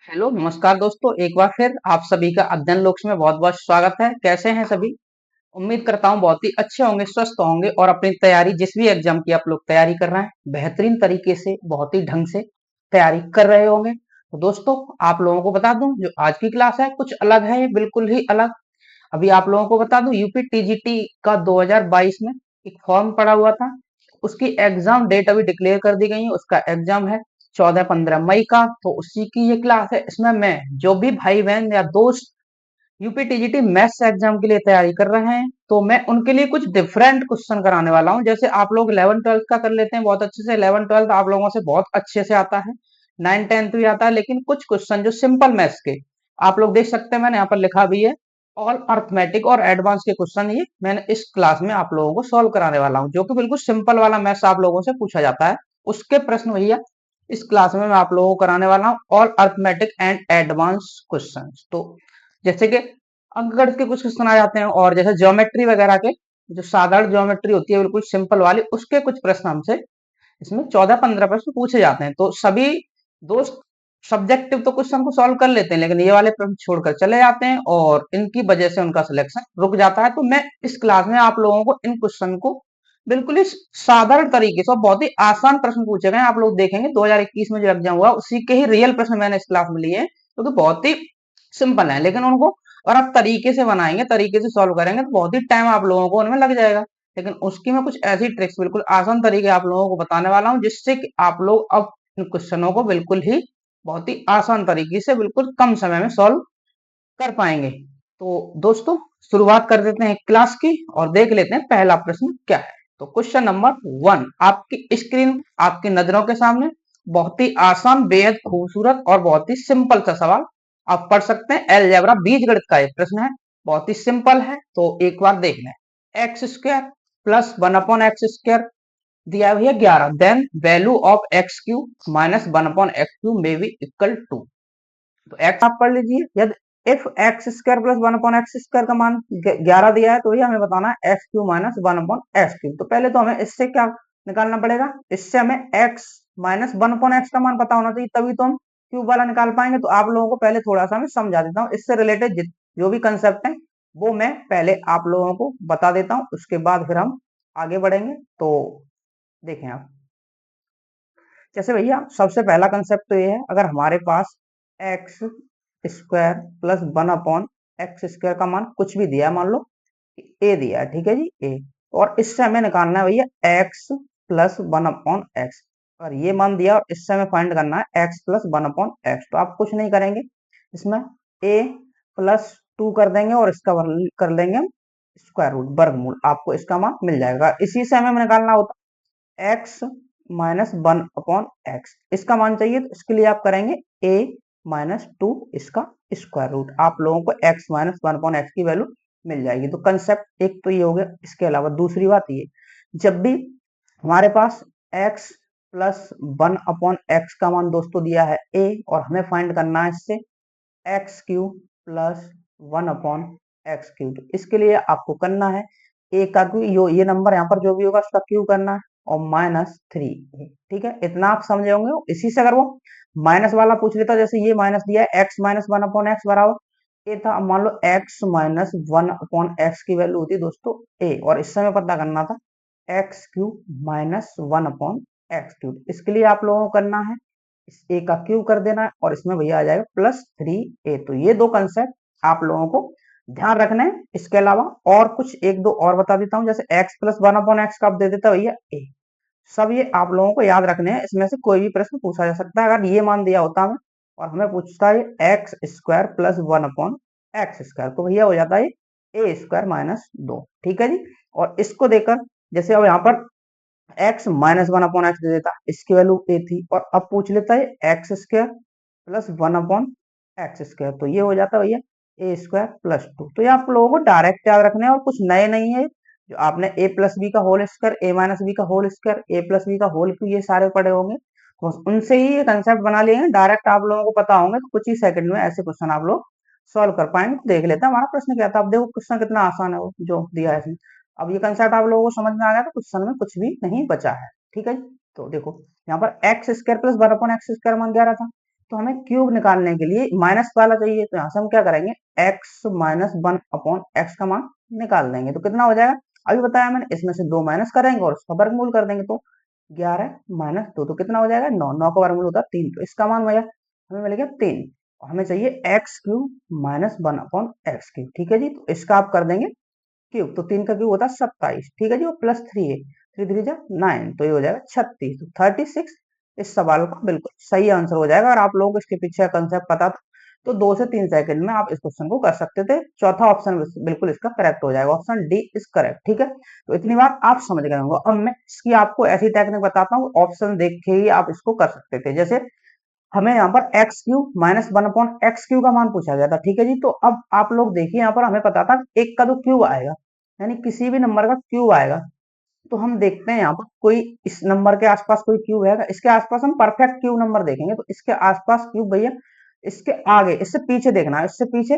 Hello नमस्कार दोस्तों, एक बार फिर आप सभी का अध्ययन लोक्स में बहुत बहुत स्वागत है। कैसे हैं सभी? उम्मीद करता हूँ बहुत ही अच्छे होंगे, स्वस्थ होंगे और अपनी तैयारी जिस भी एग्जाम की आप लोग तैयारी कर रहे हैं बेहतरीन तरीके से बहुत ही ढंग से तैयारी कर रहे होंगे। तो दोस्तों, आप लोगों को बता दूं, जो आज की क्लास है कुछ अलग है, ये बिल्कुल ही अलग। अभी आप लोगों को बता दूं, यूपी टीजीटी का 2022 में एक फॉर्म पड़ा हुआ था। उसकी एग्जाम डेट अभी डिक्लेयर कर दी गई है। उसका एग्जाम है 14-15 मई का। तो उसी की ये क्लास है। इसमें मैं जो भी भाई बहन या दोस्त यूपी टीजीटी मैथ्स एग्जाम के लिए तैयारी कर रहे हैं, तो मैं उनके लिए कुछ डिफरेंट क्वेश्चन कराने वाला हूं। जैसे आप लोग 11th 12th का कर लेते हैं बहुत अच्छे से, 11th 12th आप लोगों से बहुत अच्छे से आता है, 9th 10th भी आता है, लेकिन कुछ क्वेश्चन जो सिंपल मैथ्स के आप लोग देख सकते हैं, मैंने यहाँ पर लिखा भी है। ऑल अर्थमेटिक और एडवांस के क्वेश्चन ये मैंने इस क्लास में आप लोगों को सॉल्व कराने वाला हूँ, जो कि बिल्कुल सिंपल वाला मैथ्स आप लोगों से पूछा जाता है उसके प्रश्न भैया इस क्लास में मैं आप लोगों को कराने वाला हूँ। All arithmetic and advance question. तो जैसे कि अंकगणित के कुछ क्वेश्चन आ जाते हैं, और जैसे ज्योमेट्री वगैरह के, जो साधारण ज्योमेट्री होती है बिल्कुल सिंपल वाली, उसके कुछ प्रश्न हमसे इसमें 14-15 प्रश्न पूछे जाते हैं। तो सभी दोस्त सब्जेक्टिव तो क्वेश्चन को सॉल्व कर लेते हैं, लेकिन ये वाले प्रश्न छोड़कर चले जाते हैं और इनकी वजह से उनका सिलेक्शन रुक जाता है। तो मैं इस क्लास में आप लोगों को इन क्वेश्चन को बिल्कुल ही साधारण तरीके से और बहुत ही आसान प्रश्न पूछे गए हैं। आप लोग देखेंगे 2021 में जो एग्जाम हुआ उसी के ही रियल प्रश्न मैंने इस क्लास में लिए हैं, क्योंकि बहुत ही सिंपल है, लेकिन उनको और आप तरीके से बनाएंगे, तरीके से सॉल्व करेंगे, तो बहुत ही टाइम आप लोगों को उनमें लग जाएगा। लेकिन उसकी मैं कुछ ऐसी ट्रिक्स बिल्कुल आसान तरीके आप लोगों को बताने वाला हूं, जिससे कि आप लोग अब इन क्वेश्चनों को बिल्कुल ही बहुत ही आसान तरीके से बिल्कुल कम समय में सॉल्व कर पाएंगे। तो दोस्तों, शुरुआत कर देते हैं क्लास की और देख लेते हैं पहला प्रश्न क्या है। तो क्वेश्चन नंबर 1 आपकी स्क्रीन, आपकी नजरों के सामने, बहुत ही आसान, बेहद खूबसूरत और बहुत ही सिंपल सा सवाल आप पढ़ सकते हैं। अलजेब्रा बीजगणित का एक प्रश्न है, बहुत ही सिंपल है, तो एक बार देख लें। एक्स स्क्वायर प्लस 1/x² दिया है भैया 11, then value of X cube minus 1/x³ may be equal to. तो एक्स आप पढ़ लीजिए। यदि if x square plus 1/x² का मान 11 दिया है, तो ये हमें बताना है एक्स क्यूब माइनस 1/x³। तो पहले तो हमें इससे क्या निकालना पड़ेगा, इससे हमें एक्स माइनस 1/x का मान पता होना चाहिए, तभी तो हम क्यूब वाला निकाल पाएंगे। तो आप लोगों को पहले थोड़ा सा मैं समझा देता हूँ, इससे रिलेटेड जो भी कंसेप्ट है वो मैं पहले आप लोगों को बता देता हूँ, उसके बाद फिर हम आगे बढ़ेंगे। तो देखें आप, जैसे भैया सबसे पहला कंसेप्ट तो ये है, अगर हमारे पास एक्स स्क्वायर प्लस 1/x² का मान कुछ भी दिया है, मान लो ए दिया है, ठीक है जी, ए, और इससे हमें निकालना है भैया एक्स प्लस 1/x। और ये मान दिया और इससे हमें फाइंड करना है एक्स प्लस 1/x। तो आप कुछ नहीं करेंगे, इसमें ए प्लस 2 कर देंगे और इसका कर लेंगे हम स्क्वायर रूट, वर्गमूल, आपको इसका मान मिल जाएगा। इसी से हमें निकालना होता है एक्स माइनस 1/x। इसका मान चाहिए, तो इसके लिए आप करेंगे a माइनस 2 इसका स्क्वायर रूट, आप लोगों को x माइनस 1/x की वैल्यू मिल जाएगी। तो कंसेप्ट एक तो ये हो गया। इसके अलावा दूसरी बात ये, जब भी हमारे पास x प्लस 1/x का मान दोस्तों दिया है a, और हमें फाइंड करना है इससे एक्स क्यूब प्लस 1/x³। इसके लिए आपको करना है ए का क्यू, ये नंबर यहाँ पर जो भी होगा उसका क्यू करना है, और -3। ठीक है, इतना आप समझे होंगे। इसी से अगर वो माइनस वाला पूछ लेता, जैसे ये माइनस दिया है एक्स माइनस 1/x बराबर ए था, अब मान लो एक्स माइनस 1/x की वैल्यू होती है दोस्तों ए, और इस समय पता करना था एक्स क्यूब माइनस 1/x³। इसके लिए आप लोगों को करना है इस ए का क्यूब कर देना है, और इसमें भैया आ जाएगा +3a। तो ये दो कंसेप्ट आप लोगों को ध्यान रखने हैं। इसके अलावा और कुछ एक दो और बता देता हूँ, जैसे x प्लस 1/x का आप दे देता भैया a। सब ये आप लोगों को याद रखने हैं, इसमें से कोई भी प्रश्न पूछा जा सकता है। अगर ये मान दिया होता हमें और हमें पूछता है एक्स स्क्वायर प्लस 1/x², तो भैया हो जाता है ए स्क्वायर माइनस 2। ठीक है जी, और इसको देकर जैसे अब यहाँ पर एक्स माइनस 1/x दे देता, इसकी वैल्यू ए थी, और अब पूछ लेता है एक्स स्क्वायर प्लस 1/x², तो ये हो जाता है भैया ए स्क्वायर प्लस 2। तो ये आप लोगों को डायरेक्ट याद रखने हैं और कुछ नए नहीं है। जो आपने ए प्लस बी का होल स्क्वायर, ए माइनस बी का होल स्क्वायर, ए प्लस बी का होल क्यूब, ये सारे पढ़े होंगे, तो उनसे ही ये कंसेप्ट बना लिए हैं, डायरेक्ट आप लोगों को पता होंगे, तो कुछ ही सेकंड में ऐसे क्वेश्चन आप लोग सॉल्व कर पाएंगे। तो देख लेते हैं हमारा प्रश्न क्या था। अब देखो क्वेश्चन कितना आसान है वो जो दिया है इसमें। अब ये कंसेप्ट आप लोगों को समझ में आ गया, तो क्वेश्चन में कुछ भी नहीं बचा है। ठीक है जी, तो देखो यहाँ पर एक्स स्क्वायर प्लस 1/x² मान 11 था, तो हमें क्यूब निकालने के लिए माइनस वाला चाहिए, तो यहाँ से हम क्या करेंगे, x माइनस 1/x का मान निकाल देंगे। तो कितना हो जाएगा, अभी बताया मैंने, इसमें से 2 माइनस करेंगे और उसका वर्गमूल कर देंगे। तो 11 माइनस 2 तो कितना हो जाएगा, 9। 9 का वर्गमूल होता है 3, तो इसका मान भैया हमें मिल गया 3। और हमें चाहिए x cube minus 1/x cube. ठीक है जी, तो इसका आप कर देंगे क्यूब, तो 3 का क्यूब होता है 27। ठीक है जी, वो प्लस 3 है, 3 3 जा 9, तो ये हो जाएगा 36। तो 36 इस सवाल का बिल्कुल सही आंसर हो जाएगा। और आप लोगों को इसके पीछे का कंसेप्ट पता था तो 2 से 3 सेकंड में आप इस क्वेश्चन को कर सकते थे। चौथा ऑप्शन बिल्कुल इसका करेक्ट हो जाएगा, ऑप्शन डी इज करेक्ट। ठीक है, तो इतनी बात आप समझ गए होंगे। अब मैं इसकी आपको ऐसी टेक्निक बताता हूँ, ऑप्शन देख के ही आप इसको कर सकते थे। जैसे हमें यहाँ पर x cube minus 1/x cube का मान पूछा गया था। ठीक है जी, तो अब आप लोग देखिए, यहाँ पर हमें पता था एक का तो क्यूब आएगा, यानी किसी भी नंबर का क्यूब आएगा। तो हम देखते हैं यहाँ पर कोई इस नंबर के आसपास कोई क्यूब है, इसके आसपास हम परफेक्ट क्यूब नंबर देखेंगे। तो इसके आसपास क्यूब भैया, इसके आगे, इससे पीछे देखना है, इससे पीछे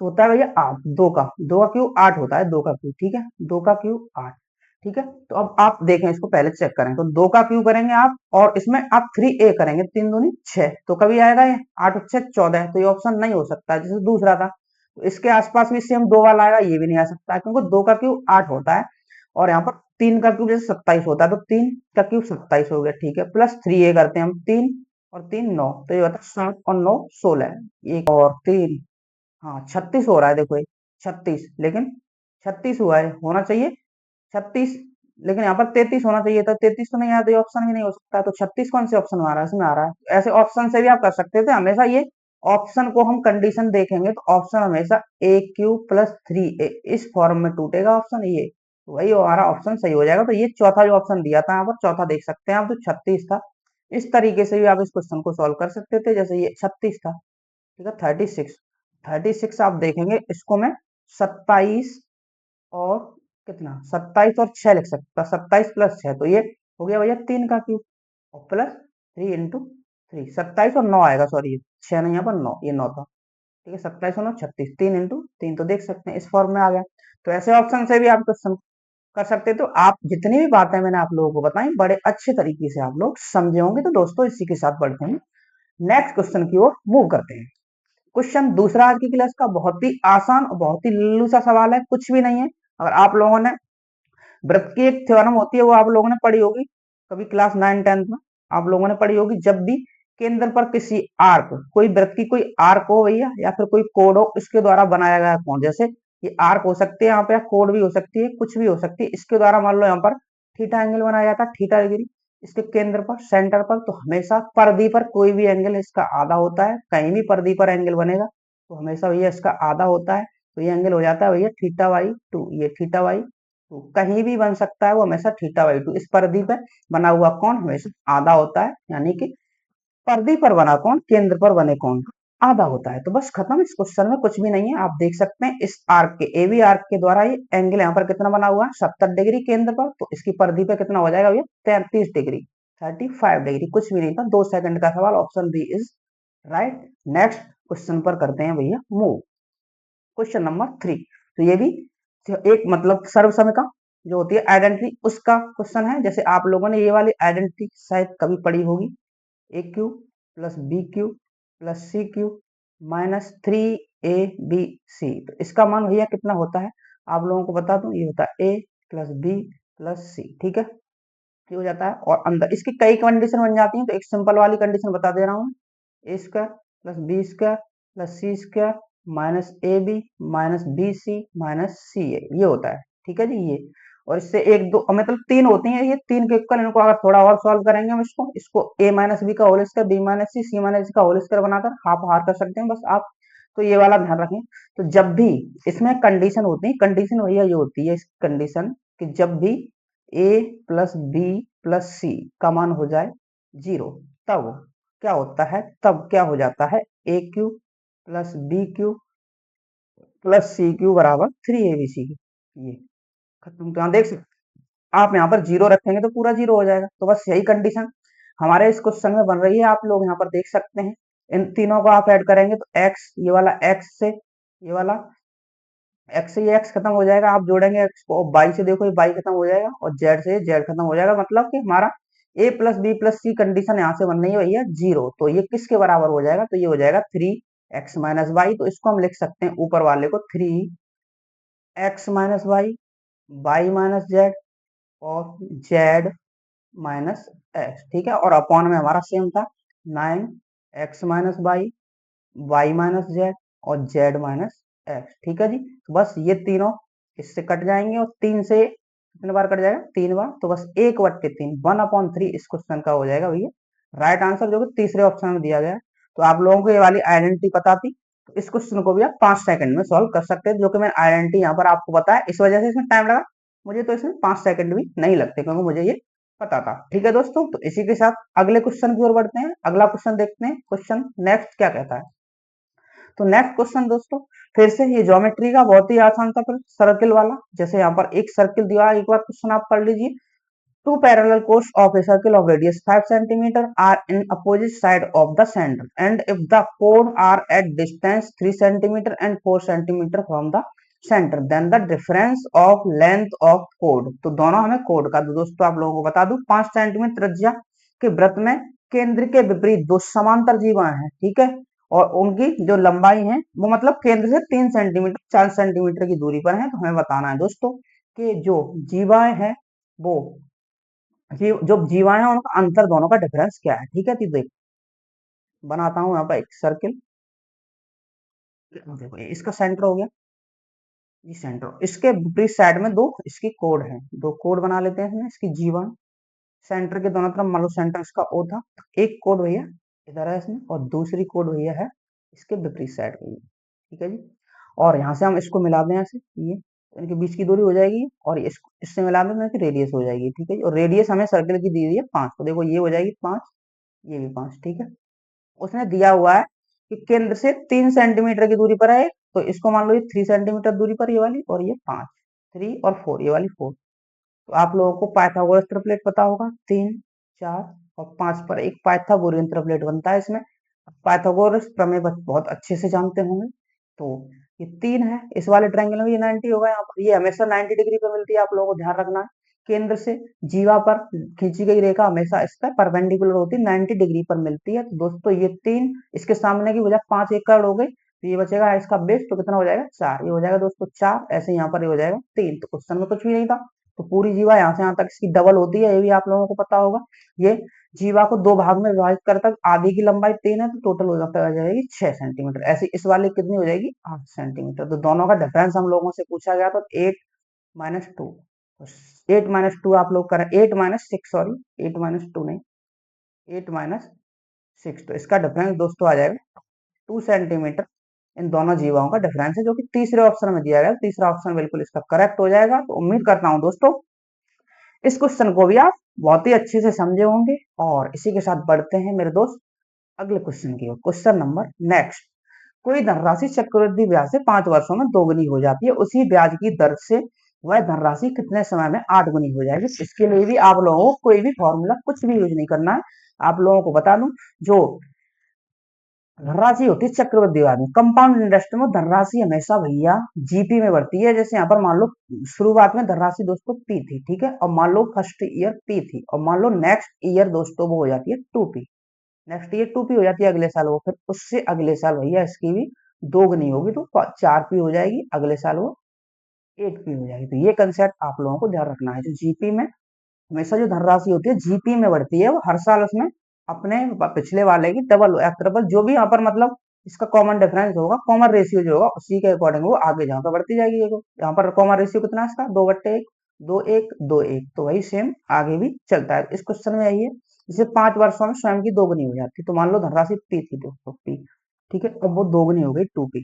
होता है भैया 8। 2 का क्यूब 8 होता है, 2 का क्यूब। ठीक है, 2 का क्यूब 8। ठीक है, तो अब आप देखें, इसको पहले चेक करें। तो 2 का क्यूब करेंगे आप, और इसमें आप 3a करेंगे, 3 दूनी 6, तो कभी आएगा ये 8 और 6 14, तो ये ऑप्शन नहीं हो सकता जैसे दूसरा था। तो इसके आसपास भी सेम 2 वाला आएगा, ये भी नहीं आ सकता क्योंकि 2 का क्यूब 8 होता है। और यहाँ पर 3 का क्यूब जैसे 27 होता है, तो 3 का क्यूब 27 हो गया। ठीक है, प्लस 3a करते हैं हम, 3 और 3 9, तो ये होता है 7 और 9 16, एक और 3, हाँ 36 हो रहा है। देखो ये 36, लेकिन 36 हुआ है, होना चाहिए 36, लेकिन यहाँ पर 33 होना चाहिए था। 33 तो नहीं आया, तो ये ऑप्शन भी नहीं हो सकता। तो 36 कौन से ऑप्शन में आ रहा है, इसमें आ रहा है। तो ऐसे ऑप्शन से भी आप कर सकते थे। हमेशा ये ऑप्शन को हम कंडीशन देखेंगे तो ऑप्शन हमेशा ए क्यूब प्लस 3a इस फॉर्म में टूटेगा ऑप्शन, ये तो वही हमारा ऑप्शन सही हो जाएगा। तो ये चौथा जो ऑप्शन दिया था यहाँ पर, चौथा देख सकते हैं आप, तो 36 था। इस तरीके से भी आप इस क्वेश्चन को सॉल्व कर सकते थे, जैसे ये 36 था। ठीक है, 36, 36 आप देखेंगे, इसको मैं 27 और कितना, 27 और 6 लिख सकता, 27 प्लस 6, तो ये हो गया भैया 3 का क्यूब, और प्लस 3 इंटू 3, 27 और 9 आएगा, सॉरी ये 6 नहीं, यहाँ पर 9, ये 9 था। ठीक है, 27 और 9 36, 3 इंटू 3, तो देख सकते हैं इस फॉर्म में आ गया। तो ऐसे ऑप्शन से भी आप क्वेश्चन कर सकते हैं। तो आप जितनी भी बातें मैंने आप लोगों को बताई, बड़े अच्छे तरीके से आप लोग समझे होंगे। तो दोस्तों, इसी के साथ बढ़ते हैं नेक्स्ट क्वेश्चन की ओर मूव करते हैं। क्वेश्चन दूसरा आज की क्लास का बहुत ही आसान और बहुत ही लल्लू सा सवाल है, कुछ भी नहीं है। अगर आप लोगों ने वृत्त की एक थ्योरम होती है, वो आप लोगों ने पढ़ी होगी कभी क्लास 9 10th में, आप लोगों ने पढ़ी होगी। जब भी केंद्र पर किसी आर्क, कोई वृत्त की कोई आर्क हो भैया, या फिर कोई कोड हो, इसके द्वारा बनाया गया कोण, जैसे ये आर्क हो सकती है यहाँ पे, कोड भी हो सकती है, कुछ भी हो सकती है, इसके द्वारा मान लो यहाँ पर थीटा एंगल बनाया जाता है, थीटा डिग्री, इसके केंद्र पर, सेंटर पर। तो हमेशा परिधि पर कोई भी एंगल इसका आधा होता है, कहीं भी परिधि पर एंगल बनेगा तो हमेशा भैया इसका आधा होता है। तो ये एंगल हो जाता है भैया θ/2, ये θ/2 कहीं भी बन सकता है, वो हमेशा θ/2। इस परिधि पे बना हुआ कोण हमेशा आधा होता है, यानी कि परिधि पर बना कोण केंद्र पर बने कोण का आधा होता है। तो बस खत्म, इस क्वेश्चन में कुछ भी नहीं है। आप देख सकते हैं इस आर्क के, ए बी आर्क के द्वारा ये एंगल यहाँ पर कितना बना हुआ है, 70 डिग्री केंद्र पर, तो इसकी परिधि पे कितना हो जाएगा भैया, 33 डिग्री, 35 डिग्री। कुछ भी नहीं था, 2 सेकंड का सवाल, option B is right. Next question पर करते हैं भैया मूव। क्वेश्चन नंबर 3, तो ये भी एक मतलब सर्वसम का जो होती है आइडेंटिटी, उसका क्वेश्चन है। जैसे आप लोगों ने ये वाली आइडेंटिटी शायद कभी पढ़ी होगी, A cube plus B cube plus C cube minus 3ab C. तो इसका मान भैया कितना होता है, आप लोगों को बता दूं, ये होता है a प्लस बी प्लस सी। ठीक है, ये हो जाता है। और अंदर इसकी कई कंडीशन बन जाती हैं, तो एक सिंपल वाली कंडीशन बता दे रहा हूँ, A square plus B square plus C square minus A B minus B C minus C A, ये होता है। ठीक है जी, ये और इससे एक दो मतलब 3 होती हैं, ये 3 के इक्वल। इनको अगर थोड़ा और सॉल्व करेंगे हम इसको ए माइनस बी का होल स्क्वायर, बी माइनस सी माइनस सी का होल स्क्वायर बनाकर हाफ हार कर सकते हैं बस आप। तो ये वाला ध्यान रखें। तो जब भी इसमें कंडीशन होती है, कंडीशन भैया ये होती है, इस कंडीशन कि जब भी ए प्लस बी प्लस सी का मान हो जाए 0, तब क्या होता है, तब क्या हो जाता है, A cube plus B cube plus C cube बराबर 3abc। ये खत्म। तो यहाँ देख सकते आप, यहाँ पर 0 रखेंगे तो पूरा 0 हो जाएगा। तो बस यही कंडीशन हमारे इस क्वेश्चन में बन रही है, आप लोग यहाँ पर देख सकते हैं। इन तीनों को आप ऐड करेंगे तो x, ये वाला x से ये वाला x से ये x खत्म हो जाएगा, आप जोड़ेंगे x को, और y से देखो ये y खत्म हो जाएगा, और z से z खत्म हो जाएगा। मतलब कि हमारा ए प्लस बी प्लस सी कंडीशन यहाँ से बन रही है भैया 0, तो ये किसके बराबर हो जाएगा, तो ये हो जाएगा 3x-y। तो इसको हम लिख सकते हैं ऊपर वाले को 3x-y, y-z और z माइनस एक्स, ठीक है। और अपॉन में हमारा सेम था 9x-y, y-z और z माइनस एक्स, ठीक है जी। तो बस ये तीनों इससे कट जाएंगे और 3 से कितने बार कट जाएगा, 3 बार, तो बस 1/3 1/3 इस क्वेश्चन का हो जाएगा भैया राइट आंसर, जो कि तीसरे ऑप्शन में दिया गया है। तो आप लोगों को ये वाली आइडेंटिटी पता थी, तो इस क्वेश्चन को भी आप 5 सेकंड में सॉल्व कर सकते हैं, जो कि मैंने आइडेंटिटी यहाँ पर आपको बताया, इस वजह से इसमें टाइम लगा। मुझे तो इसमें 5 सेकंड भी नहीं लगते, क्योंकि मुझे ये पता था, ठीक है दोस्तों। तो इसी के साथ अगले क्वेश्चन की ओर बढ़ते हैं। अगला क्वेश्चन देखते हैं, क्वेश्चन नेक्स्ट क्या कहता है। तो नेक्स्ट क्वेश्चन दोस्तों फिर से ये ज्योमेट्री का बहुत ही आसान सा सर्किल वाला, जैसे यहाँ पर एक सर्किल दिया, एक बार क्वेश्चन आप पढ़ लीजिए। Two parallel course of a circle of radius 5 centimeter are in opposite side of the center, and if the chord are at distance 3 centimeter and 4 centimeter from the center, then the difference of length of chord। तो दोनों हमें chord का, दोस्तों आप लोगों को बता दूं 5 सेंटीमीटर त्रिज्या के वृत्त में केंद्र के विपरीत दो समांतर जीवाएं हैं, ठीक है। और उनकी जो लंबाई है वो मतलब केंद्र से 3 सेंटीमीटर 4 सेंटीमीटर की दूरी पर है। तो हमें बताना है दोस्तों कि जो जीवाएं हैं वो जो जीवाएं हैं उनका अंतर, दोनों का डिफरेंस क्या है, ठीक है। तो देख बनाता हूं यहाँ पर एक सर्किल, देखो ये इसका सेंटर हो गया, ये सेंटर, इसके विपरीत साइड में दो इसकी कोड है, दो कोड बना लेते हैं इसमें, इसकी जीवाएं सेंटर के दोनों तरफ, मान लो सेंटर इसका ओ था, एक कोड भैया इधर है इसमें, और दूसरी कोड भैया है इसके विपरीत साइड पे, ठीक है जी। और यहाँ से हम इसको मिला दें ऐसे, ये तो इनके बीच की दूरी हो जाएगी, और इससे मिला दें तो इनकी रेडियस हो जाएगी, ठीक है जी। और रेडियस हमें सर्किल की दी हुई है 5, तो देखो ये हो जाएगी 5, ये भी 5, ठीक है। उसने दिया हुआ है कि केंद्र से 3 सेंटीमीटर की दूरी पर है, तो इसको मान लो ये 3 सेंटीमीटर दूरी पर ये वाली, और ये 5, 3 और 4, ये वाली 4। तो आप लोगों को पाइथागोरस ट्रिपलेट पता होगा, 3, 4 और 5 पर एक पाइथागोरियन ट्रिपलेट बनता है इसमें। पाइथागोरस प्रमेय बहुत अच्छे से जानते होंगे। तो ये 3 है, इस वाले ट्रायंगल में ये 90 होगा, यहाँ पर ये हमेशा 90 डिग्री पर मिलती है, आप लोगों को ध्यान रखना है। केंद्र से जीवा पर खींची गई रेखा हमेशा इस पर परपेंडिकुलर होती है, 90 डिग्री पर मिलती है। तो दोस्तों ये 3 इसके सामने की वजह 5 एकड़ हो गई, तो ये बचेगा इसका बेस, तो कितना हो जाएगा 4, ये हो जाएगा दोस्तों 4, ऐसे यहाँ पर ये हो जाएगा 3। तो क्वेश्चन में कुछ भी नहीं था। तो पूरी जीवा यहाँ से यहाँ तक इसकी डबल होती है, ये भी आप लोगों को पता होगा। ये जीवा को 2 भाग में विभाजित करता है, आधी की लंबाई 3 है, तो टोटल हो जाता है जाएगी 6 सेंटीमीटर। ऐसे इस वाले कितनी हो जाएगी 8 सेंटीमीटर। तो दोनों का डिफरेंस हम लोगों से पूछा गया, तो 8-2, 8-2 आप लोग करें, 8-6, सॉरी 8-2 नहीं, 8-6, तो इसका डिफरेंस दोस्तों आ जाएगा 2 सेंटीमीटर। इन दोनों जीवाओं का डिफरेंस है, जो कि तीसरे ऑप्शन में दिया गया। तीसरा ऑप्शन बिल्कुल इसका करेक्ट हो जाएगा। तो उम्मीद करता हूं दोस्तों इस क्वेश्चन को भी आप बहुत ही अच्छे से समझे होंगे। और इसी के साथ बढ़ते हैं मेरे दोस्त अगले क्वेश्चन की ओर। क्वेश्चन नंबर नेक्स्ट, कोई धनराशि चक्रवृद्धि ब्याज से 5 वर्षों में 2 गुनी हो जाती है, उसी ब्याज की दर से वह धनराशि कितने समय में 8 गुनी हो जाएगी। इसके लिए भी आप लोगों को कोई भी फॉर्मूला कुछ भी यूज नहीं करना है। आप लोगों को बता दूं, जो धनराशि होती है चक्रवृद्धि ब्याज में, कंपाउंड इंटरेस्ट में धनराशि हमेशा भैया जीपी में बढ़ती है। जैसे यहाँ पर मान लो शुरुआत में धनराशि दोस्तों पी थी, ठीक है, और मान लो फर्स्ट ईयर पी थी, और मान लो नेक्स्ट ईयर दोस्तों वो हो जाती है 2p, नेक्स्ट ईयर 2p हो जाती है अगले साल वो, फिर उससे अगले साल भैया इसकी भी 2 गुनी होगी, तो 4p हो जाएगी, अगले साल वो 8p हो जाएगी। तो ये कंसेप्ट आप लोगों को ध्यान रखना है। जो जीपी में हमेशा जो धनराशि होती है जीपी में बढ़ती है, वो हर साल उसमें अपने पिछले वाले की डबल या ट्रिपल, जो भी यहाँ पर मतलब इसका कॉमन डिफरेंस होगा, कॉमन रेशियो जो होगा उसी के अकॉर्डिंग वो आगे जहाँ पर बढ़ती जाएगी। यहाँ पर कॉमन रेशियो कितना है इसका, 2/1, 2-1, 2-1, तो वही सेम आगे भी चलता है। इस क्वेश्चन में यही है, जैसे 5 वर्षों में स्वयं की 2 गुनी हो जाती है। तो मान लो धनराशि पी थी दोस्तों, पी, ठीक है, अब वो 2 गुनी हो गई 2p,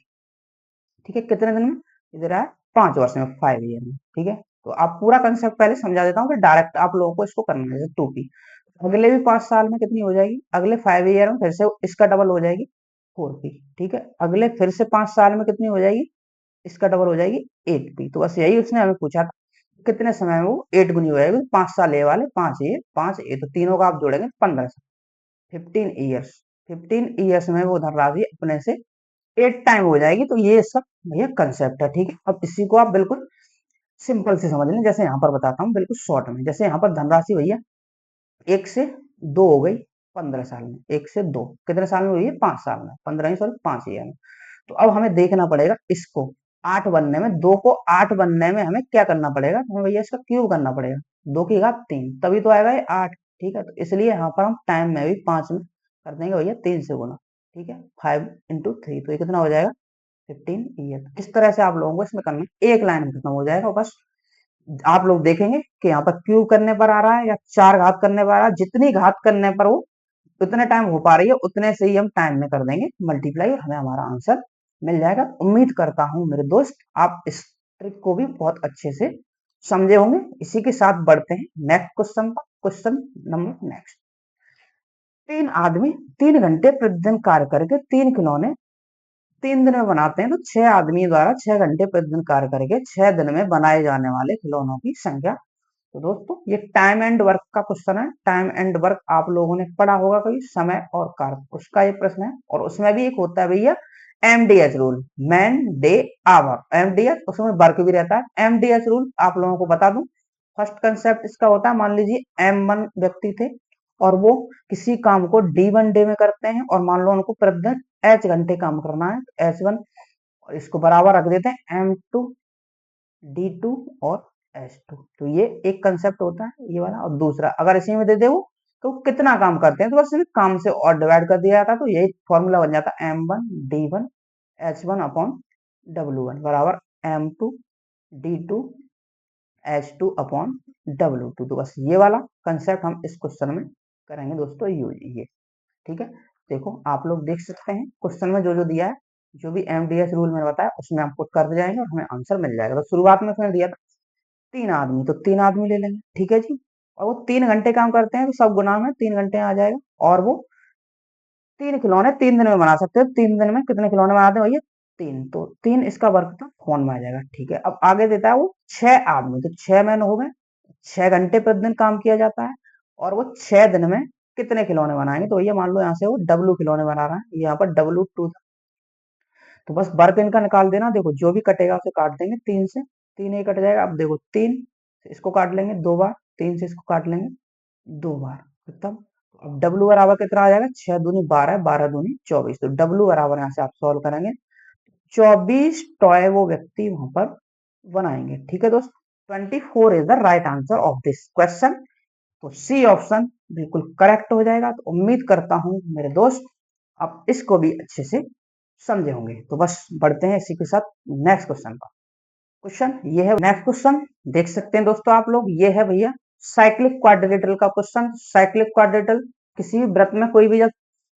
ठीक है, कितने दिन में, इधर है 5 वर्ष में, 5 ईयर में, ठीक है। तो आप पूरा कंसेप्ट पहले समझा देता हूँ, फिर डायरेक्ट आप लोगों को इसको करना है। 2p अगले भी 5 साल में कितनी हो जाएगी, अगले 5 ईयर में फिर से इसका डबल हो जाएगी 4p, ठीक है। अगले फिर से 5 साल में कितनी हो जाएगी, इसका डबल हो जाएगी 8p। तो बस यही उसने हमें पूछा था, कितने समय में वो 8 गुनी हो जाएगी। 5 साल ए वाले, 5 ये 5 ए, तो तीनों का आप जोड़ेंगे 15 साल, 15 ईयर्स, 15 ईयर्स में वो धनराशि अपने से 8 टाइम हो जाएगी। तो ये सब भैया कंसेप्ट है, ठीक है। अब इसी को आप बिल्कुल सिंपल से समझ लें, जैसे यहाँ पर बताता हूँ बिल्कुल शॉर्ट में। जैसे यहाँ पर धनराशि भैया एक से दो हो गई 15 साल में, एक से दो कितने साल में हुई है? 5 साल में, 15 ही सॉरी 5 ईयर में। तो अब हमें देखना पड़ेगा इसको 8 बनने में, 2 को 8 बनने में हमें क्या करना पड़ेगा? तो हमें भैया इसका क्यूब करना पड़ेगा, 2 की घात 3 तभी तो आएगा ये 8। ठीक है, तो इसलिए यहाँ पर हम टाइम में भी 5 में कर देंगे भैया 3 से गुना। ठीक है, 5 इंटू 3 तो ये कितना हो जाएगा? 15 ईयर। इस तरह से आप लोगों को इसमें करना है, एक लाइन में खत्म हो जाएगा बस। आप लोग देखेंगे कि यहाँ पर क्यूब करने पर आ रहा है या 4 घात करने पर आ रहा है, जितनी घात करने पर वो उतने टाइम हो पा रही है उतने से ही हम टाइम में कर देंगे मल्टीप्लाई और हमें हमारा आंसर मिल जाएगा। उम्मीद करता हूं मेरे दोस्त आप इस ट्रिक को भी बहुत अच्छे से समझे होंगे। इसी के साथ बढ़ते हैं नेक्स्ट क्वेश्चन पर। Question number next. 3 आदमी 3 घंटे प्रतिदिन कार्य करके 3 खिलौने 3 दिन में बनाते हैं, तो 6 आदमी द्वारा 6 घंटे प्रतिदिन कार्य करके 6 दिन में बनाए जाने वाले खिलौनों की संख्या। तो दोस्तों ये टाइम एंड वर्क का क्वेश्चन है। टाइम एंड वर्क आप लोगों ने पढ़ा होगा कभी, समय और कार्य, उसका ये प्रश्न है। और उसमें भी एक होता है भैया MDH rule, man day hour. MDH उसमें वर्क भी रहता है। एमडीएच रूल आप लोगों को बता दूं, फर्स्ट कंसेप्ट इसका होता है, मान लीजिए M1 व्यक्ति थे और वो किसी काम को D1 डे में करते हैं और मान लो उनको प्रतिदिन H घंटे काम करना है, तो H1 और इसको बराबर रख देते हैं M2 D2 और S2। तो ये एक कंसेप्ट होता है ये वाला। और दूसरा अगर इसी में दे दे वो तो कितना काम करते हैं, तो बस काम से और डिवाइड कर दिया जाता है, तो यही फॉर्मूला बन जाता है M1 D1 H1 upon W1 बराबर M2 D2 H2 upon W2। तो बस ये वाला कंसेप्ट हम इस क्वेश्चन में करेंगे दोस्तों यूज ये। ठीक है, देखो आप लोग देख सकते हैं क्वेश्चन में जो जो दिया है, जो भी एमडीएस रूल मैंने बताया उसमें हम पुट कर जाएंगे और हमें आंसर मिल जाएगा। तो शुरुआत में उसने दिया था 3 आदमी, तो 3 आदमी ले लेंगे। ठीक है जी, और वो 3 घंटे काम करते हैं, तो सब गुना में 3 घंटे आ जाएगा। और वो 3 खिलौने 3 दिन में बना सकते हैं। 3 दिन में कितने खिलौने बनाते हैं भैया? 3, तो 3 इसका वर्क था, फोन में आ जाएगा। ठीक है, अब आगे देता है वो 6 आदमी, तो 6 मैन हो गए, 6 घंटे प्रतिदिन काम किया जाता है और वो 6 दिन में कितने खिलौने बनाएंगे? तो भैया मान लो यहाँ से वो डब्लू खिलौने बना रहा है, यहाँ पर W2 था, तो बस वर्क इनका निकाल देना। देखो जो भी कटेगा उसे काट देंगे 3 से, 3 ही कट जाएगा। अब देखो 3 इसको काट लेंगे 2 बार, 3 से इसको काट लेंगे 2 बार, खत्म। अब डब्लू बराबर कितना आ जाएगा? 6 दूनी 12, 12 दूनी 24। तो डब्लू बराबर यहाँ से आप सॉल्व करेंगे 24 टॉय वो व्यक्ति वहां पर बनाएंगे। ठीक है दोस्त, 24 is the right answer of this question. तो सी ऑप्शन बिल्कुल करेक्ट हो जाएगा। तो उम्मीद करता हूं मेरे दोस्त आप इसको भी अच्छे से समझे होंगे। तो बस बढ़ते हैं इसी के साथ नेक्स्ट क्वेश्चन पर। क्वेश्चन ये है, नेक्स्ट क्वेश्चन देख सकते हैं दोस्तों आप लोग, ये है भैया साइक्लिक क्वाड्रिलेटरल का क्वेश्चन। साइक्लिक क्वाड्रिलेटरल किसी भी वृत्त में कोई भी जब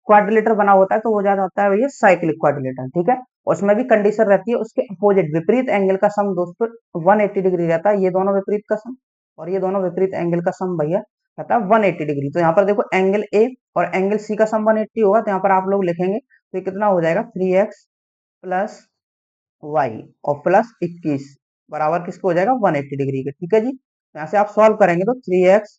क्वाड्रिलेटर बना होता है तो वो ज्यादा होता है भैया साइक्लिक क्वाड्रिलेटर। ठीक है, उसमें भी कंडीशन रहती है उसके अपोजिट विपरीत एंगल का सम दोस्तों 180 डिग्री रहता है। ये दोनों विपरीत का सम और ये दोनों विपरीत एंगल का सम भैया रहता है 180 डिग्री। तो यहाँ पर देखो एंगल ए और एंगल सी का सम 180 होगा, तो यहाँ पर आप लोग लिखेंगे तो ये कितना हो जाएगा 3x प्लस वाई और प्लस 21 बराबर किसको हो जाएगा 180 डिग्री के। ठीक है जी, यहाँ से आप सॉल्व करेंगे तो 3x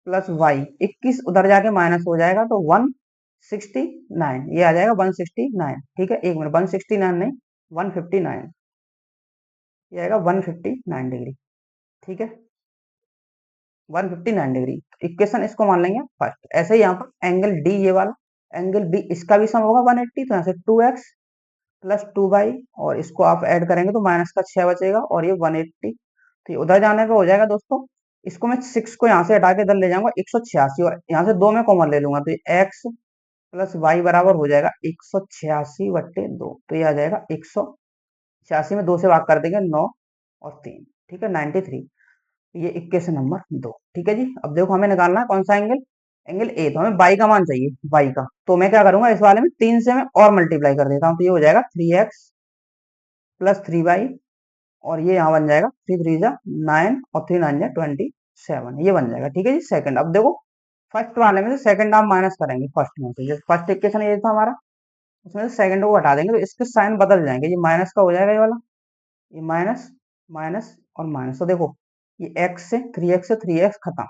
प्लस वाई 21 उधर जाके माइनस हो जाएगा तो 169 ये आ जाएगा 169। ठीक है, एक मिनट 169 नहीं 159 ये आएगा 159 डिग्री। ठीक है, 159 डिग्री इक्वेशन इसको मान लेंगे फर्स्ट। ऐसे ही यहाँ पर एंगल डी ये वाला एंगल बी इसका भी सम होगा 180, तो यहाँ से 2x प्लस 2y और इसको आप ऐड करेंगे तो माइनस का 6 बचेगा और ये 180। तो ये उधर जाने पे हो जाएगा दोस्तों। इसको मैं 6 को यहाँ से हटा के इधर ले जाऊंगा 186 और यहाँ से 2 में कॉमन ले लूंगा, तो ये x प्लस वाई बराबर हो जाएगा 186/2। तो ये आ जाएगा 186 में 2 से भाग कर देंगे 9 और 3। ठीक है, 93। ये इक्वेशन नंबर 2। ठीक है जी, अब देखो हमें निकालना है कौन सा एंगल? Angle A. तो हमें बाई का मान चाहिए, बाई का। तो मैं क्या करूंगा इस वाले में 3 से मैं और मल्टीप्लाई कर देता हूँ, तो ये हो जाएगा 3x प्लस 3y और ये यहाँ बन जाएगा 3 3 जा 9 और 3 9 जा 27 ये बन जाएगा। ठीक है जी, सेकंड। अब देखो फर्स्ट वाले में से सेकंड आप माइनस करेंगे फर्स्ट में से। जैसे फर्स्ट इक्वेशन ये था हमारा, उसमें से सेकंड को हटा देंगे तो इसके साइन बदल जाएंगे। ये माइनस का हो जाएगा ये वाला, ये माइनस माइनस और माइनस। तो देखो ये x से 3x खत्म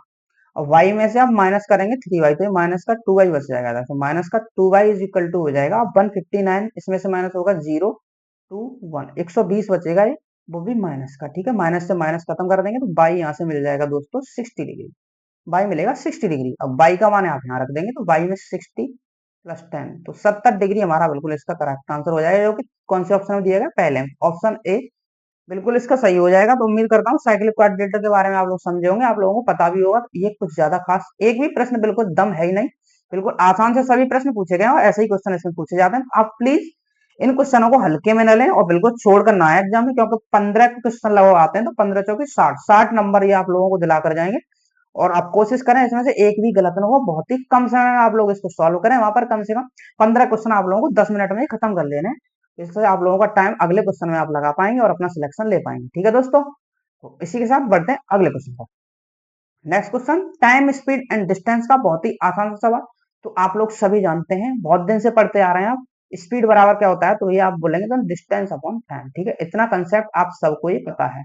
और y में से आप माइनस करेंगे 3y, तो ये माइनस का 2y बच जाएगा। तो माइनस का 2y इज इक्वल टू हो जाएगा 159, इसमें से माइनस होगा 0 2 1 120 बचेगा ये, वो भी माइनस का। ठीक है, माइनस से माइनस खत्म कर देंगे तो बाई यहाँ से मिल जाएगा दोस्तों 60 डिग्री। y मिलेगा 60 डिग्री। अब y का मान आप यहाँ रख देंगे तो y में 60 + 10 तो 70 डिग्री हमारा बिल्कुल इसका करेक्ट आंसर हो जाएगा, जो कि कौन से ऑप्शन में दिया गया, पहले में, ऑप्शन ए बिल्कुल इसका सही हो जाएगा। तो उम्मीद करता हूँ साइक्लिक कोऑर्डिनेटर के बारे में आप लोग समझे होंगे, आप लोगों को पता भी होगा। ये कुछ ज्यादा खास एक भी प्रश्न बिल्कुल दम है ही नहीं, बिल्कुल आसान से सभी प्रश्न पूछे गए हैं और ऐसे ही क्वेश्चन इसमें पूछे जाते हैं। आप प्लीज इन क्वेश्चनों को हल्के में न लें और बिल्कुल छोड़कर ना आए एग्जाम में, क्योंकि 15 क्वेश्चन लगभग आते हैं, तो 15 चौके 60 नंबर ये आप लोगों को दिलाकर जाएंगे। और आप कोशिश करें इसमें से एक भी गलत ना हो, बहुत ही कम समय में आप लोग इसको सॉल्व करें। वहां पर कम से कम 15 क्वेश्चन आप लोगों को 10 मिनट में ही खत्म कर लेने हैं। इससे आप लोगों का टाइम अगले क्वेश्चन में आप लगा पाएंगे और अपना सिलेक्शन ले पाएंगे। ठीक है दोस्तों, तो इसी के साथ बढ़ते हैं अगले क्वेश्चन पर। Next question, time speed and distance का बहुत ही आसान सा सवाल। तो आप लोग सभी जानते हैं, बहुत दिन से पढ़ते आ रहे हैं आप, स्पीड बराबर क्या होता है, तो ये आप बोलेंगे तो डिस्टेंस अपॉन टाइम। ठीक है, इतना कंसेप्ट आप सबको ही पता है।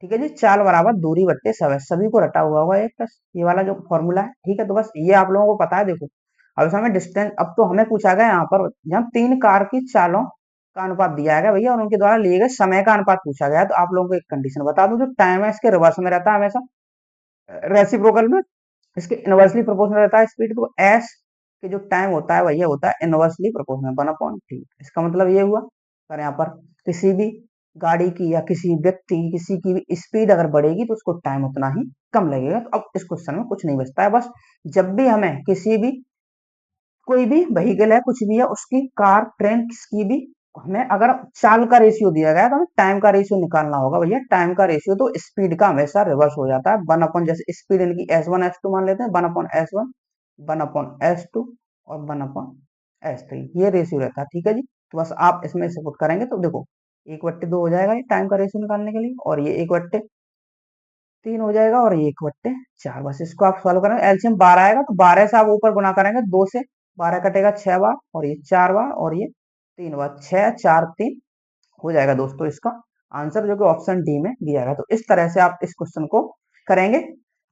ठीक है जी, चाल बराबर दूरी बट्टे समय, सभी को रटा हुआ होगा एक प्लस ये वाला जो फॉर्मूला है। ठीक है, तो बस ये आप लोगों को पता है। देखो अब इसमें हमें डिस्टेंस, अब तो हमें पूछा गया यहाँ पर, जहाँ 3 कार की चालों का अनुपात दिया गया भैया और उनके द्वारा लिए गए समय का अनुपात पूछा गया है। तो आप लोगों को एक कंडीशन बता दूं, जो टाइम है इसके रिवर्स में रहता है हमेशा, रेसिप्रोकल में इसके इनवर्सली प्रोपोर्शनल रहता है स्पीड। तो एस के जो टाइम होता है वही होता है इनवर्सली प्रोपोर्शनल 1/t। इसका मतलब ये हुआ, अगर यहाँ पर किसी भी गाड़ी की या किसी व्यक्ति की किसी की भी स्पीड अगर बढ़ेगी तो उसको टाइम उतना ही कम लगेगा। तो अब इस क्वेश्चन में कुछ नहीं बचता है, बस जब भी हमें किसी भी कोई भी व्हीकल है कुछ भी है उसकी कार ट्रेन किसकी भी, हमें अगर चाल का रेशियो दिया गया है तो हमें टाइम का रेशियो निकालना होगा भैया। टाइम का रेशियो तो स्पीड का हमेशा रिवर्स हो जाता है, 1 जैसे स्पीड इनकी S1 S2 मान लेते हैं, 1/S1 1/S2 और 1/S3 ये रेशियो रहता है। ठीक है जी, तो बस आप इसमें से पुट करेंगे तो देखो 1/2 हो जाएगा ये टाइम का रेशियो निकालने के लिए, और ये 1/3 हो जाएगा और ये 1/4। बस इसको आप सॉल्व करेंगे, एलसीएम 12 आएगा तो 12 से आप ऊपर गुना करेंगे, 2 से 12 कटेगा 6 बार और ये 4 बार और ये 3 बार, 6 4 3 हो जाएगा दोस्तों इसका आंसर, जो कि ऑप्शन डी में दिया गया। तो इस तरह से आप इस क्वेश्चन को करेंगे,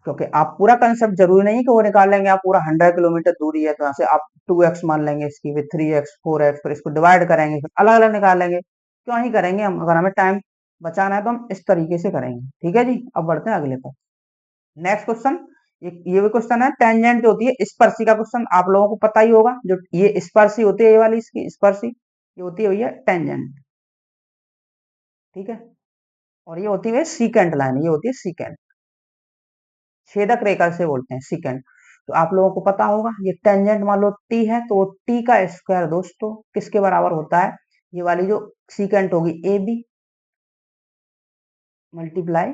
क्योंकि आप पूरा कंसेप्ट जरूरी नहीं कि वो निकाल लेंगे। आप पूरा 100 किलोमीटर दूरी है तो यहाँ से आप 2x मान लेंगे इसकी, फिर 3x 4x, फिर इसको डिवाइड करेंगे, फिर अलग अलग निकाल लेंगे। क्यों ही करेंगे हम, अगर हमें टाइम बचाना है तो हम इस तरीके से करेंगे। ठीक है जी, अब बढ़ते हैं अगले पर। नेक्स्ट क्वेश्चन, ये भी क्वेश्चन है, टेंजेंट जो होती है स्पर्शी का क्वेश्चन आप लोगों को पता ही होगा। जो ये स्पर्शी होती है, ये वाली इसकी स्पर्शी ये होती है भैया टेंजेंट। ठीक है, और ये होती है सीकेंट लाइन, ये होती है सीकेंट, छेदक रेखा से बोलते हैं सीकेंट। तो आप लोगों को पता होगा ये टेंजेंट मान लो टी है तो टी का स्क्वायर दोस्तों किसके बराबर होता है, ये वाली जो सीकेंट होगी ए बी मल्टीप्लाई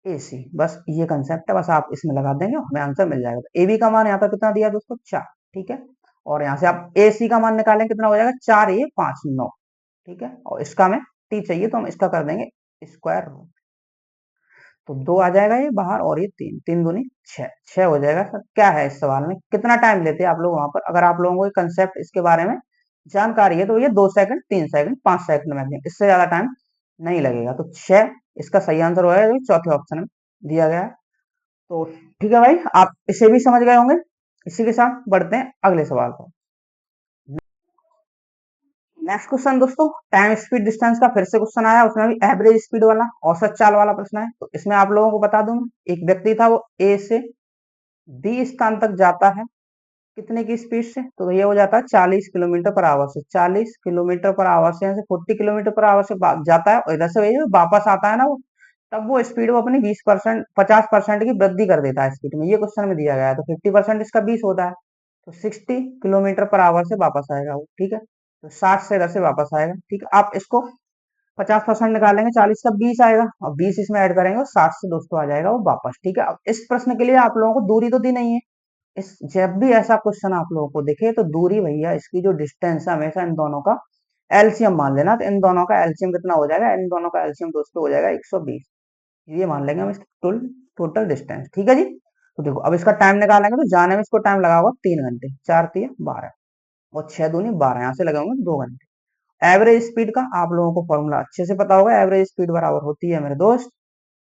ए सी। बस ये कंसेप्ट है, बस आप इसमें लगा देंगे हमें आंसर मिल जाएगा। तो ए बी का मान यहाँ पर कितना दिया दोस्तों 4। ठीक है, और यहाँ से आप ए सी का मान निकालें कितना हो जाएगा 4 ये 5 9। ठीक है, और इसका हमें टी चाहिए तो हम इसका कर देंगे स्क्वायर रूट, तो 2 आ जाएगा ये बाहर और ये 3 3 दूनी 6 6 हो जाएगा। सर क्या है इस सवाल में, कितना टाइम लेते हैं आप लोग वहां पर, अगर आप लोगों को कंसेप्ट इसके बारे में जानकारी है तो ये 2 सेकंड 3 सेकंड 5 सेकंड में, इससे ज्यादा टाइम नहीं लगेगा। तो 6 इसका सही आंसर होगा, जो चौथे ऑप्शन में दिया गया है। तो ठीक है भाई, आप इसे भी समझ गए होंगे। इसी के साथ बढ़ते हैं अगले सवाल पर। नेक्स्ट क्वेश्चन दोस्तों, टाइम स्पीड डिस्टेंस का फिर से क्वेश्चन आया, उसमें भी एवरेज स्पीड वाला औसत चाल वाला प्रश्न है। तो इसमें आप लोगों को बता दूं, एक व्यक्ति था वो ए से बी स्थान तक जाता है कितने की स्पीड से, तो ये हो जाता है 40 किलोमीटर पर आवर से। 40 किलोमीटर पर आवर से यहाँ से 40 किलोमीटर पर आवर से जाता है, और इधर से वही वापस आता है ना वो, तब वो स्पीड वो अपनी 20% 50% की वृद्धि कर देता है स्पीड में। ये क्वेश्चन में दिया गया है, तो 50% इसका 20 होता है, तो 60 किलोमीटर पर आवर से वापस आएगा वो। ठीक है, तो 60 से इधर से वापस आएगा। ठीक है, आप इसको 50% निकालेंगे, 40 का 20 आएगा और 20 इसमें ऐड करेंगे और 60 से दोस्तों आ जाएगा वो वापस। ठीक है, अब इस प्रश्न के लिए आप लोगों को दूरी तो दी नहीं है। इस जब भी ऐसा क्वेश्चन आप लोगों को दिखे तो दूरी भैया इसकी जो डिस्टेंस है हमेशा इन दोनों का एलसीएम मान लेना। तो इन दोनों का एलसीएम कितना हो जाएगा, इन दोनों का एलसीएम दोस्तों हो जाएगा 120। ये मान लेंगे हम इसकी टोटल डिस्टेंस। ठीक है जी, तो देखो अब इसका टाइम निकालेंगे तो जाने में इसको टाइम लगा होगा 3 घंटे, 4 3 12 और 6 दूनी 12, यहाँ से लगाऊंगे 2 घंटे। एवरेज स्पीड का आप लोगों को फॉर्मूला अच्छे से पता होगा, एवरेज स्पीड बराबर होती है मेरे दोस्त,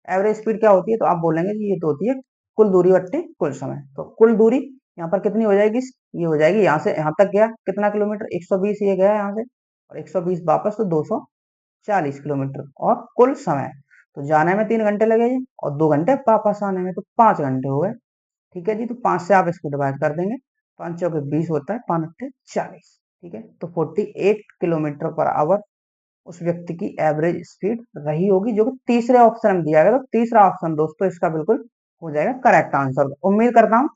एवरेज स्पीड क्या होती है, तो आप बोलेंगे जी ये तो होती है कुल दूरी बट्टे कुल समय। तो कुल दूरी यहाँ पर कितनी हो जाएगी, ये हो जाएगी यहाँ से यहाँ तक गया कितना किलोमीटर 120, ये गया यहाँ से और 120 वापस तो 240 किलोमीटर, और कुल समय तो जाने में 3 घंटे लगेगी और 2 घंटे वापस आने में, तो 5 घंटे हो गए। ठीक है जी। तो 5 से आप इसको डिवाइड कर देंगे, 5 चौके 20 होता है, 5 अट्ठे 40। ठीक है, तो 48 किलोमीटर पर आवर उस व्यक्ति की एवरेज स्पीड रही होगी, जो कि तीसरे ऑप्शन में दिया गया। तो तीसरा ऑप्शन दोस्तों इसका बिल्कुल हो जाएगा करेक्ट आंसर। उम्मीद करता हूँ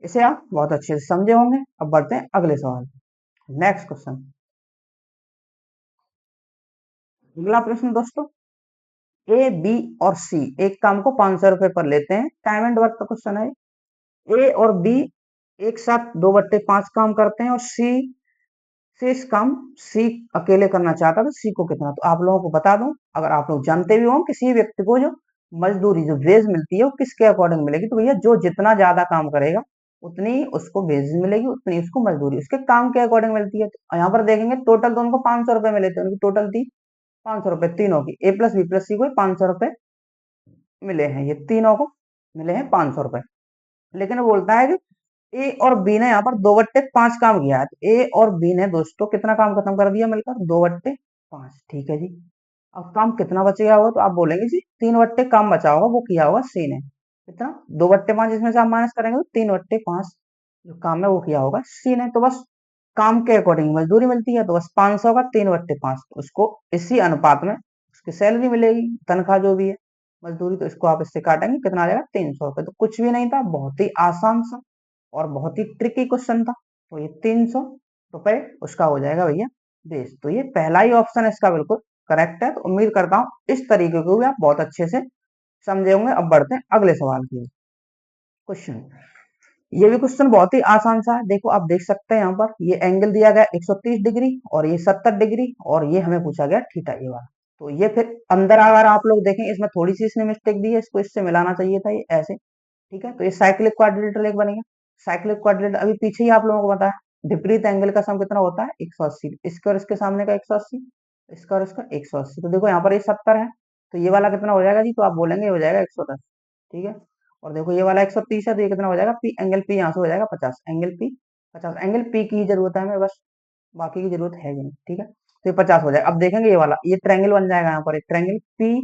इसे आप बहुत अच्छे से समझे होंगे। अब बढ़ते हैं अगले सवाल। नेक्स्ट क्वेश्चन, अगला प्रश्न दोस्तों, ए बी और सी एक काम को 500 रुपए पर लेते हैं। टाइम एंड वर्क का क्वेश्चन है। ए और बी एक साथ 2/5 काम करते हैं और सी से इस काम सी अकेले करना चाहता है, तो सी को कितना। तो आप लोगों को बता दूं, अगर आप लोग जानते भी हो, किसी व्यक्ति को जो मजदूरी जो वेज मिलती है वो किसके अकॉर्डिंग मिलेगी, तो भैया जो जितना ज्यादा काम करेगा उतनी उसको वेज मिलेगी, उतनी उसको मजदूरी उसके काम के अकॉर्डिंग मिलती है। तो यहाँ पर देखेंगे टोटल तो उनको 500 रुपए मिले थे, उनकी टोटल थी 500 रुपए, तीनों की, ए प्लस बी प्लस सी को 500 रुपए मिले हैं, ये तीनों को मिले हैं 500 रुपए। लेकिन वो बोलता है कि ए और बी ने यहाँ पर 2/5 काम किया है। तो ए और बी ने दोस्तों कितना काम खत्म कर दिया मिलकर, 2/5। ठीक है जी। अब काम कितना बच गया होगा, तो आप बोलेंगे जी 3/5 काम बचा होगा, वो किया होगा सी ने। कितना, 2/5, इसमें से आप माइनस करेंगे तो 3/5 जो काम है वो किया होगा सी ने। तो बस काम के अकॉर्डिंग मजदूरी मिलती है, तो बस 500 का 3/5, तो उसको इसी अनुपात में उसकी सैलरी मिलेगी, तनख्वाह जो भी है, मजदूरी। तो इसको आप इससे काटेंगे, कितना आ जाएगा, 300 रुपए। तो कुछ भी नहीं था, बहुत ही आसान सा और बहुत ही ट्रिकी क्वेश्चन था। तो ये 300 रुपए उसका हो जाएगा भैया बेस। तो ये पहला ही ऑप्शन है इसका बिल्कुल करेक्ट है। तो उम्मीद करता हूँ इस तरीके को भी आप बहुत अच्छे से समझे होंगे। अब बढ़ते हैं अगले सवाल की क्वेश्चन। ये भी क्वेश्चन बहुत ही आसान सा है। देखो आप देख सकते हैं यहाँ पर ये एंगल दिया गया 130 डिग्री और ये 70 डिग्री और ये हमें पूछा गया थीटा, ये वाला। तो ये फिर अंदर अगर आप लोग देखें, इसमें थोड़ी सी इसने मिस्टेक दी है, इसको इससे मिलाना चाहिए था, ये ऐसे। ठीक है, तो ये साइक्लिक क्वाड्रिलेटरल एक बनेगा। साइक्लिक क्वाड्रिलेटरल अभी पीछे ही आप लोगों को पता है, विपरीत एंगल का सम कितना होता है, 180। इसका और इसके सामने का 180, इसका और इसका 180। तो देखो यहाँ पर ये 70 है, तो ये वाला कितना हो जाएगा जी, तो आप बोलेंगे ये हो जाएगा 110। ठीक है, और देखो ये वाला 130 है, तो ये कितना हो जाएगा, पी एंगल पी यहाँ से हो जाएगा 50, एंगल पी 50। एंगल पी की ही जरूरत है हमें, बस बाकी की जरूरत है नहीं। ठीक है, तो ये 50 हो जाएगा। अब देखेंगे ये वाला, ये ट्रायंगल बन जाएगा यहाँ पर, एक ट्रायंगल पी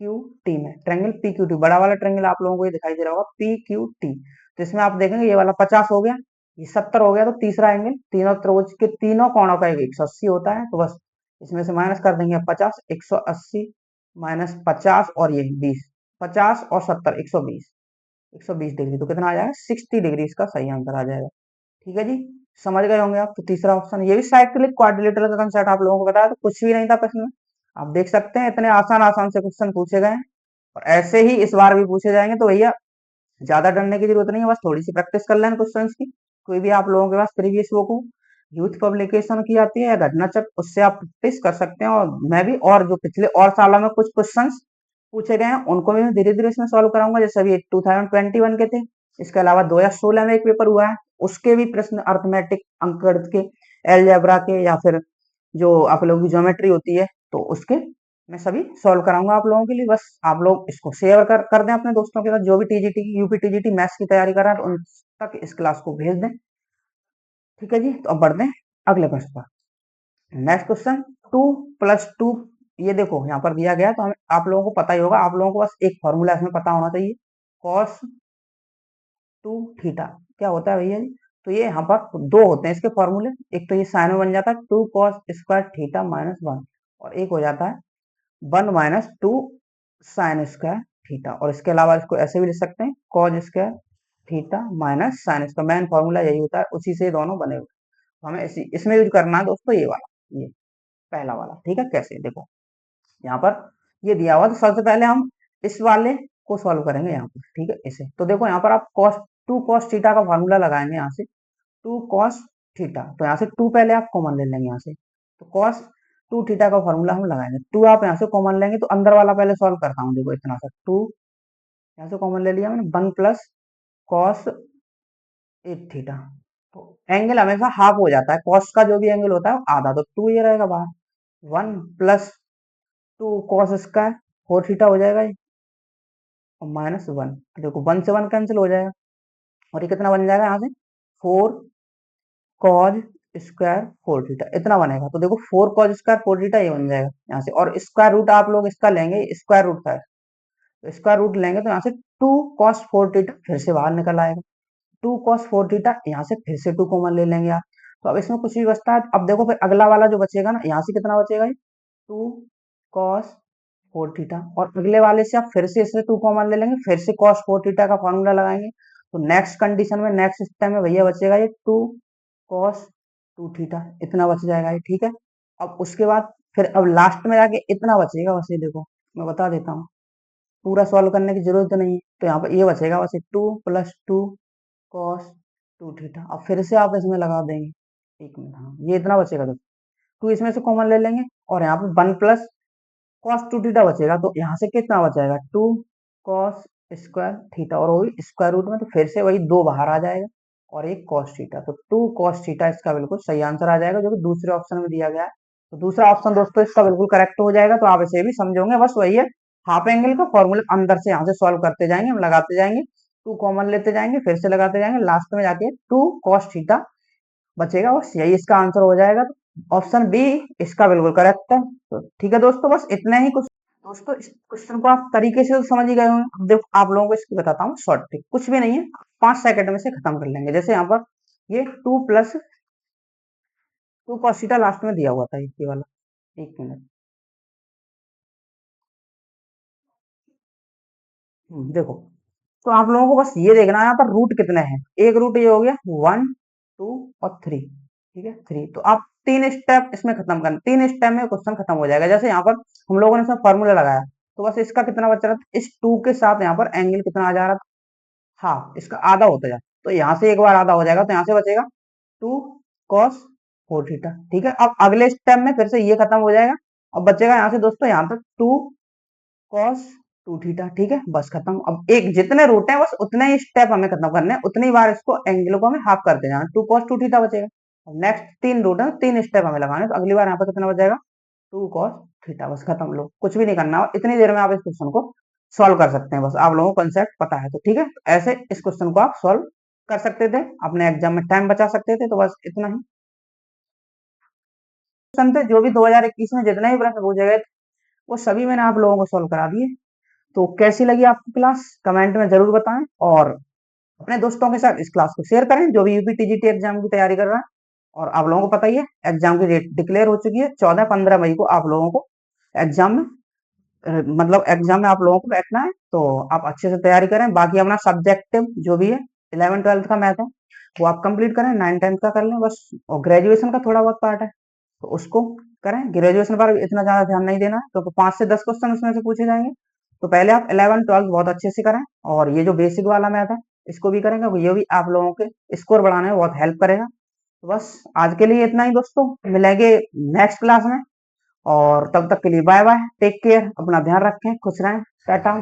क्यू टी में, ट्रायंगल पी क्यू टी, बड़ा वाला ट्रायंगल आप लोगों को ये दिखाई दे रहा होगा, पी क्यू टी। तो इसमें आप देखेंगे ये वाला 50 हो गया, ये 70 हो गया। तो तीसरा एंगल, तीनों त्रिभुज के तीनों कोणों का 180 होता है, तो बस इसमें से माइनस कर देंगे 50, 180 माइनस 50 और ये 20, 50 और 70, 120, 120 डिग्री। तो कितना आ जाएगा, 60 डिग्री इसका सही आंसर आ जाएगा। ठीक है जी, समझ गए होंगे आप। तो तीसरा ऑप्शन, ये भी साइक्लिक क्वाड्रिलेटरल का कंसेप्ट आप लोगों को बताया, तो कुछ भी नहीं था प्रश्न में। आप देख सकते हैं इतने आसान आसान से क्वेश्चन पूछे गए हैं और ऐसे ही इस बार भी पूछे जाएंगे। तो भैया ज्यादा डरने की जरूरत नहीं है, बस थोड़ी सी प्रैक्टिस कर लें क्वेश्चन की। कोई भी आप लोगों के पास प्रीवियस बुक हो, यूथ पब्लिकेशन की आती है या घटना चक्र, उससे आप प्रैक्टिस कर सकते हैं। और मैं भी और जो पिछले और सालों में कुछ क्वेश्चन पूछे गए हैं उनको भी मैं धीरे धीरे इसमें सॉल्व कराऊंगा। जैसे अभी 2021 के थे, इसके अलावा 2016 में एक पेपर हुआ है, उसके भी प्रश्न अर्थमेटिक, अंकगणित के, अलजेब्रा के, या फिर जो आप लोगों की ज्योमेट्री होती है, तो उसके मैं सभी सॉल्व कराऊंगा आप लोगों के लिए। बस आप लोग इसको शेयर कर दें अपने दोस्तों के साथ, जो भी टीजीटी की, यूपी टीजीटी मैथ्स की तैयारी कर रहा है, तो उन तक इस क्लास को भेज दें। ठीक है जी, तो अब बढ़ते हैं अगले प्रश्न पर। नेक्स्ट क्वेश्चन, 2 + 2, ये देखो यहाँ पर दिया गया, तो हमें आप लोगों को पता ही होगा, आप लोगों को बस एक फॉर्मूला इसमें पता होना चाहिए, कॉस 2 थीटा क्या होता है भैया जी। तो ये यहाँ पर दो होते हैं इसके फॉर्मूले, एक तो ये साइन में बन जाता है 2 cos² θ - 1, और एक हो जाता है 1 - 2 sin² θ। और इसके अलावा इसको ऐसे भी लिख सकते हैं, cos² θ - sin²। मेन फॉर्मूला यही होता है, उसी से दोनों बने हुए। तो हमें इसमें यूज करना है दोस्तों ये वाला, ये पहला वाला। ठीक है, कैसे देखो यहाँ पर ये दिया हुआ, तो सबसे पहले हम इस वाले को सॉल्व करेंगे यहाँ पर। ठीक है, इसे तो देखो यहाँ पर आप cos 2 cos θ का फॉर्मूला लगाएंगे यहाँ से, 2 cos θ। तो यहाँ से 2 पहले आप कॉमन ले लेंगे यहाँ से, तो cos 2 θ का फॉर्मूला हम लगाएंगे। 2 आप यहाँ से कॉमन लेंगे, तो अंदर वाला पहले सॉल्व करता हूँ। देखो इतना सा 2 यहाँ से कॉमन ले लिया मैंने, 1 + cos 8 θ। तो एंगल हमेशा हाफ हो जाता है, कॉस का जो भी एंगल होता है आधा, तो 2 ये रहेगा बाहर, 1 + 2 cos² 4 θ हो जाएगा ये, और -1। देखो 1 से 1 कैंसिल हो जाएगा, और ये कितना बन जाएगा यहाँ से, 4 cos² 4 θ इतना बनेगा। तो देखो 4 cos² 4 θ ये बन जाएगा यहाँ से, और स्क्वायर रूट आप लोग इसका लेंगे, स्क्वायर रूट का है, तो स्क्वायर रूट लेंगे तो यहाँ से 2 cos 4 θ फिर से बाहर निकल आएगा। टू कॉस फोर थीटा, यहाँ से फिर से टू कॉमन ले लेंगे आप। तो अब इसमें कुछ भी बचता है। अब देखो फिर अगला वाला जो बचेगा ना, यहाँ से कितना बचेगा, ये टू कॉस फोर थीटा, और अगले वाले से आप फिर से इससे टू कॉमन ले लेंगे, फिर से कॉस फोर थीटा का फॉर्मूला लगाएंगे। तो नेक्स्ट कंडीशन में, नेक्स्ट स्टेप में भैया बचेगा ये टू कॉस टू थीटा, इतना बच जाएगा ये, ठीक है। अब उसके बाद फिर अब लास्ट में जाके इतना बचेगा, बस ये देखो मैं बता देता हूँ, पूरा सॉल्व करने की जरूरत नहीं है। तो यहाँ पर ये बचेगा बस, two plus two cos two theta. अब फिर से आप इसमें लगा देंगे, एक मिनट, हाँ ये इतना बचेगा। तो टू इसमें से कॉमन ले लेंगे, और यहाँ पे one plus cos two theta बचेगा। तो यहाँ से कितना बचेगा, टू कॉस स्क्वायर थीटा, और वो भी स्क्वायर रूट में, तो फिर से वही दो बाहर आ जाएगा और एक कॉस थीटा। तो टू कॉस थीटा इसका बिल्कुल सही आंसर आ जाएगा, जो कि दूसरे ऑप्शन में दिया गया है। तो दूसरा ऑप्शन दोस्तों इसका बिल्कुल करेक्ट हो जाएगा। तो आप इसे भी समझोगे, बस वही है, हाफ एंगल का फॉर्मूला अंदर से यहाँ से सॉल्व करते जाएंगे, हम लगाते जाएंगे, टू कॉमन लेते जाएंगे, फिर से लगाते जाएंगे, लास्ट में जाके टू कॉस थीटा बचेगा, बस यही इसका आंसर हो जाएगा। तो ऑप्शन बी इसका बिल्कुल करेक्ट है। तो ठीक है दोस्तों, बस इतना ही कुछ। दोस्तों इस क्वेश्चन को आप तरीके से तो समझ ही गए होंगे। अब देखो आप लोगों को इसकी बताता हूँ शॉर्ट ट्रिक, कुछ भी नहीं है, 5 सेकंड में से खत्म कर लेंगे। जैसे यहाँ पर ये two plus two cos theta last में दिया हुआ था, ये वाला, एक मिनट, देखो, तो आप लोगों को बस ये देखना है यहाँ पर रूट कितने हैं। एक रूट ये हो गया, वन टू और थ्री, ठीक है, थ्री। तो आप तीन स्टेप इसमें खत्म करना, तीन स्टेप में क्वेश्चन खत्म हो जाएगा। जैसे यहाँ पर हम लोगों ने इसमें फॉर्मूला लगाया, तो बस इसका कितना बच रहा था, इस टू के साथ यहाँ पर एंगल कितना आ जा रहा था, हाफ, इसका आधा होता जाए, तो यहाँ से एक बार आधा हो जाएगा, तो यहाँ से बचेगा टू कॉस फोर थीटा, ठीक है। अब अगले स्टेप में फिर से ये खत्म हो जाएगा, अब बचेगा यहाँ से दोस्तों यहाँ तक टू कॉस टू थीटा, ठीक है, बस खत्म। अब एक जितने रूट हैं बस उतने ही स्टेप हमें खत्म करने हैं, उतनी बार इसको एंगल को हमें हाफ करते जाना, टू कॉस टू थीटा बचेगा। अब नेक्स्ट तीन रूट है, तीन स्टेप हमें लगाने, तो अगली बार यहाँ पर कितना बचेगा, टू कॉस थीटा, बस खत्म। लोग कुछ भी नहीं करना, इतनी देर में आप इस क्वेश्चन को सॉल्व कर सकते हैं, बस आप लोगों को कंसेप्ट पता है तो, ठीक है। ऐसे इस क्वेश्चन को आप सॉल्व कर सकते थे, अपने एग्जाम में टाइम बचा सकते थे। तो बस इतना ही क्वेश्चन थे, जो भी 2021 में जितने भी प्रश्न पूछे गए थे, वो सभी मैंने आप लोगों को सॉल्व करा दिए। तो कैसी लगी आपको क्लास, कमेंट में जरूर बताएं, और अपने दोस्तों के साथ इस क्लास को शेयर करें जो भी यूपी टीजीटी एग्जाम की तैयारी कर रहा है। और आप लोगों को पता ही है, एग्जाम की डेट डिक्लेयर हो चुकी है, 14-15 मई को आप लोगों को एग्जाम में मतलब एग्जाम में आप लोगों को बैठना है। तो आप अच्छे से तैयारी करें। बाकी अपना सब्जेक्टिव जो भी है, 11th-12th का मैथ है, वो आप कंप्लीट करें, 9th-10th का कर लें बस, और ग्रेजुएशन का थोड़ा बहुत पार्ट है तो उसको करें। ग्रेजुएशन पर इतना ज्यादा ध्यान नहीं देना है, क्योंकि 5 से 10 क्वेश्चन उसमें से पूछे जाएंगे। तो पहले आप 11th-12th बहुत अच्छे से करें, और ये जो बेसिक वाला मैथ है इसको भी करेंगे, ये भी आप लोगों के स्कोर बढ़ाने में बहुत हेल्प करेगा। तो बस आज के लिए इतना ही दोस्तों, मिलेंगे नेक्स्ट क्लास में, और तब तक के लिए बाय बाय, टेक केयर, अपना ध्यान रखें, खुश रहें, टाटा।